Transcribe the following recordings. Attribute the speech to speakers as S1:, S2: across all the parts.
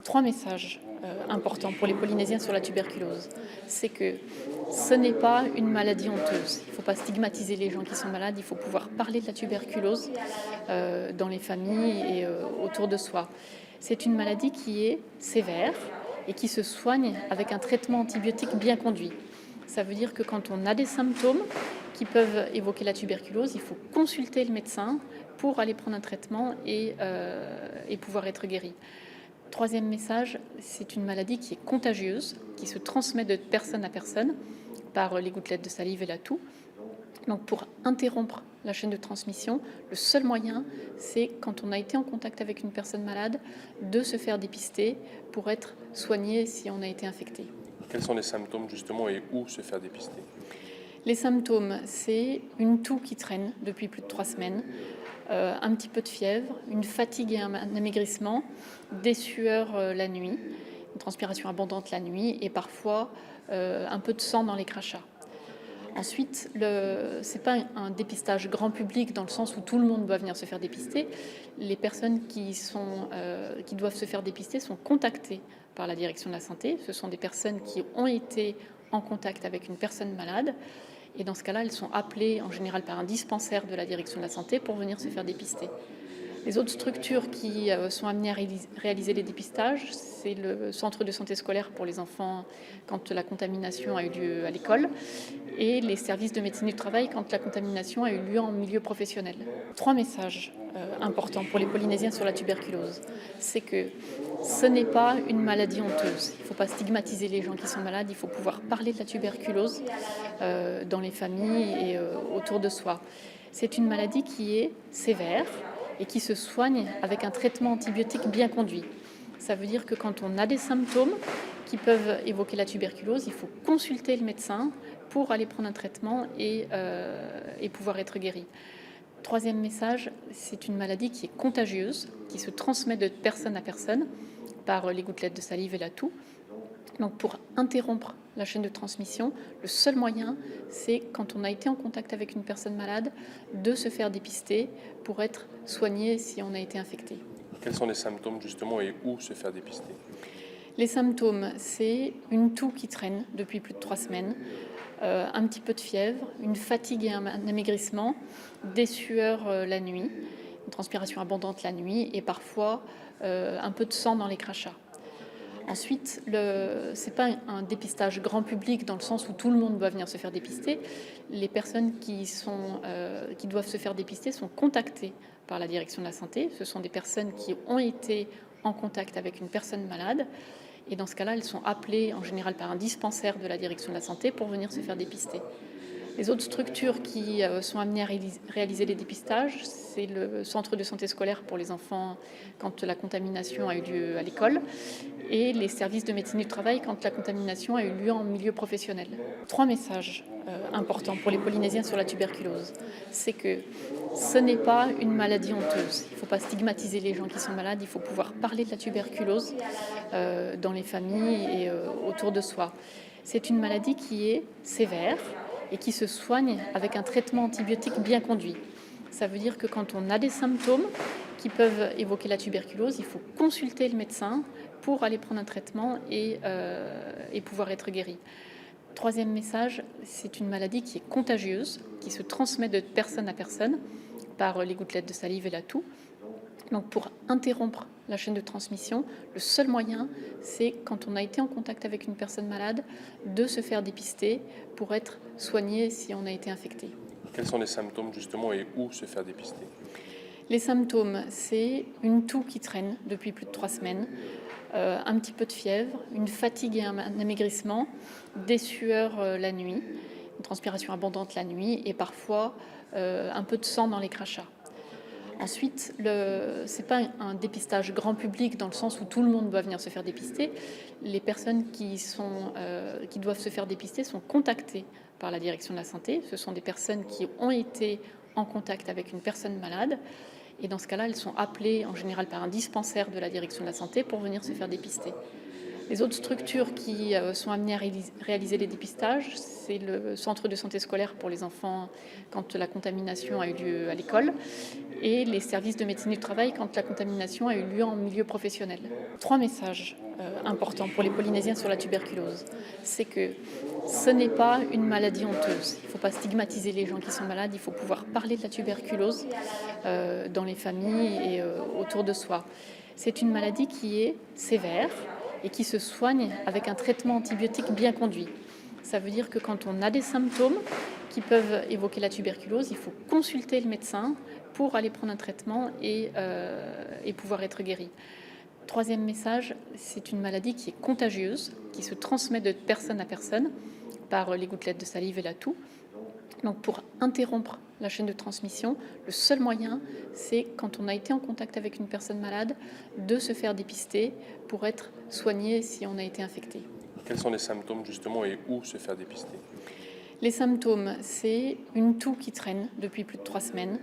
S1: Trois messages importants pour les Polynésiens sur la tuberculose. C'est que ce n'est pas une maladie honteuse. Il ne faut pas stigmatiser les gens qui sont malades. Il faut pouvoir parler de la tuberculose dans les familles et autour de soi. C'est une maladie qui est sévère et qui se soigne avec un traitement antibiotique bien conduit. Ça veut dire que quand on a des symptômes qui peuvent évoquer la tuberculose, il faut consulter le médecin pour aller prendre un traitement et pouvoir être guéri. Troisième message, c'est une maladie qui est contagieuse, qui se transmet de personne à personne par les gouttelettes de salive et la toux. Donc pour interrompre la chaîne de transmission, le seul moyen, c'est quand on a été en contact avec une personne malade, de se faire dépister pour être soigné si on a été infecté.
S2: Quels sont les symptômes justement et où se faire dépister?
S1: Les symptômes, c'est une toux qui traîne depuis plus de 3 semaines, un petit peu de fièvre, une fatigue et un amaigrissement, des sueurs la nuit, une transpiration abondante la nuit et parfois un peu de sang dans les crachats. Ensuite, ce n'est pas un dépistage grand public dans le sens où tout le monde doit venir se faire dépister. Les personnes qui doivent se faire dépister sont contactées par la direction de la santé. Ce sont des personnes qui ont été en contact avec une personne malade. Et dans ce cas-là, elles sont appelées en général par un dispensaire de la direction de la santé pour venir se faire dépister. Les autres structures qui sont amenées à réaliser les dépistages, c'est le centre de santé scolaire pour les enfants quand la contamination a eu lieu à l'école et les services de médecine du travail quand la contamination a eu lieu en milieu professionnel. Trois messages importants pour les Polynésiens sur la tuberculose. C'est que ce n'est pas une maladie honteuse. Il ne faut pas stigmatiser les gens qui sont malades. Il faut pouvoir parler de la tuberculose dans les familles et autour de soi. C'est une maladie qui est sévère et qui se soigne avec un traitement antibiotique bien conduit. Ça veut dire que quand on a des symptômes qui peuvent évoquer la tuberculose, il faut consulter le médecin pour aller prendre un traitement et pouvoir être guéri. Troisième message, c'est une maladie qui est contagieuse, qui se transmet de personne à personne par les gouttelettes de salive et la toux. Donc pour interrompre la chaîne de transmission, le seul moyen, c'est quand on a été en contact avec une personne malade, de se faire dépister pour être soigné si on a été infecté.
S2: Quels sont les symptômes justement et où se faire dépister?
S1: Les symptômes, c'est une toux qui traîne depuis plus de 3 semaines, un petit peu de fièvre, une fatigue et un amaigrissement, des sueurs la nuit, une transpiration abondante la nuit et parfois un peu de sang dans les crachats. Ensuite, ce n'est pas un dépistage grand public dans le sens où tout le monde doit venir se faire dépister. Les personnes qui doivent se faire dépister sont contactées par la direction de la santé. Ce sont des personnes qui ont été en contact avec une personne malade. Et dans ce cas-là, elles sont appelées en général par un dispensaire de la direction de la santé pour venir se faire dépister. Les autres structures qui sont amenées à réaliser les dépistages, c'est le centre de santé scolaire pour les enfants quand la contamination a eu lieu à l'école et les services de médecine du travail quand la contamination a eu lieu en milieu professionnel. Trois messages importants pour les Polynésiens sur la tuberculose. C'est que ce n'est pas une maladie honteuse. Il ne faut pas stigmatiser les gens qui sont malades. Il faut pouvoir parler de la tuberculose dans les familles et autour de soi. C'est une maladie qui est sévère et qui se soigne avec un traitement antibiotique bien conduit. Ça veut dire que quand on a des symptômes qui peuvent évoquer la tuberculose, il faut consulter le médecin pour aller prendre un traitement et pouvoir être guéri. Troisième message, c'est une maladie qui est contagieuse, qui se transmet de personne à personne par les gouttelettes de salive et la toux. Donc pour interrompre la chaîne de transmission, le seul moyen, c'est quand on a été en contact avec une personne malade, de se faire dépister pour être soigné si on a été infecté.
S2: Quels sont les symptômes justement et où se faire dépister?
S1: Les symptômes, c'est une toux qui traîne depuis plus de 3 semaines, un petit peu de fièvre, une fatigue et un amaigrissement, des sueurs la nuit, une transpiration abondante la nuit et parfois un peu de sang dans les crachats. Ensuite, ce n'est pas un dépistage grand public dans le sens où tout le monde doit venir se faire dépister. Les personnes qui doivent se faire dépister sont contactées par la direction de la santé. Ce sont des personnes qui ont été en contact avec une personne malade. Et dans ce cas-là, elles sont appelées en général par un dispensaire de la direction de la santé pour venir se faire dépister. Les autres structures qui sont amenées à réaliser les dépistages, c'est le centre de santé scolaire pour les enfants quand la contamination a eu lieu à l'école et les services de médecine du travail quand la contamination a eu lieu en milieu professionnel. 3 messages importants pour les Polynésiens sur la tuberculose. C'est que ce n'est pas une maladie honteuse. Il ne faut pas stigmatiser les gens qui sont malades. Il faut pouvoir parler de la tuberculose dans les familles et autour de soi. C'est une maladie qui est sévère et qui se soigne avec un traitement antibiotique bien conduit. Ça veut dire que quand on a des symptômes qui peuvent évoquer la tuberculose, il faut consulter le médecin pour aller prendre un traitement et pouvoir être guéri. Troisième message, c'est une maladie qui est contagieuse, qui se transmet de personne à personne par les gouttelettes de salive et la toux. Donc pour interrompre la chaîne de transmission, le seul moyen, c'est quand on a été en contact avec une personne malade, de se faire dépister pour être soigné si on a été infecté.
S2: Quels sont les symptômes justement et où se faire dépister?
S1: Les symptômes, c'est une toux qui traîne depuis plus de 3 semaines,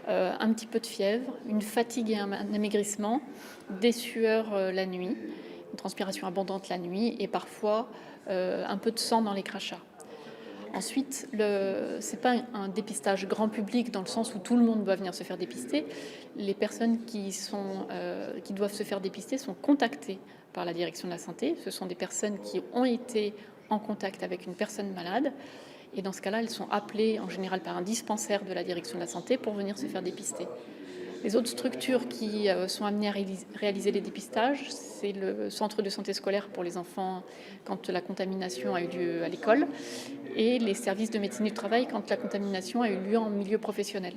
S1: un petit peu de fièvre, une fatigue et un amaigrissement, des sueurs la nuit, une transpiration abondante la nuit et parfois un peu de sang dans les crachats. Ensuite, ce n'est pas un dépistage grand public dans le sens où tout le monde doit venir se faire dépister. Les personnes qui doivent se faire dépister sont contactées par la direction de la santé. Ce sont des personnes qui ont été en contact avec une personne malade. Et dans ce cas-là, elles sont appelées en général par un dispensaire de la direction de la santé pour venir se faire dépister. Les autres structures qui sont amenées à réaliser les dépistages, c'est le centre de santé scolaire pour les enfants quand la contamination a eu lieu à l'école et les services de médecine du travail quand la contamination a eu lieu en milieu professionnel.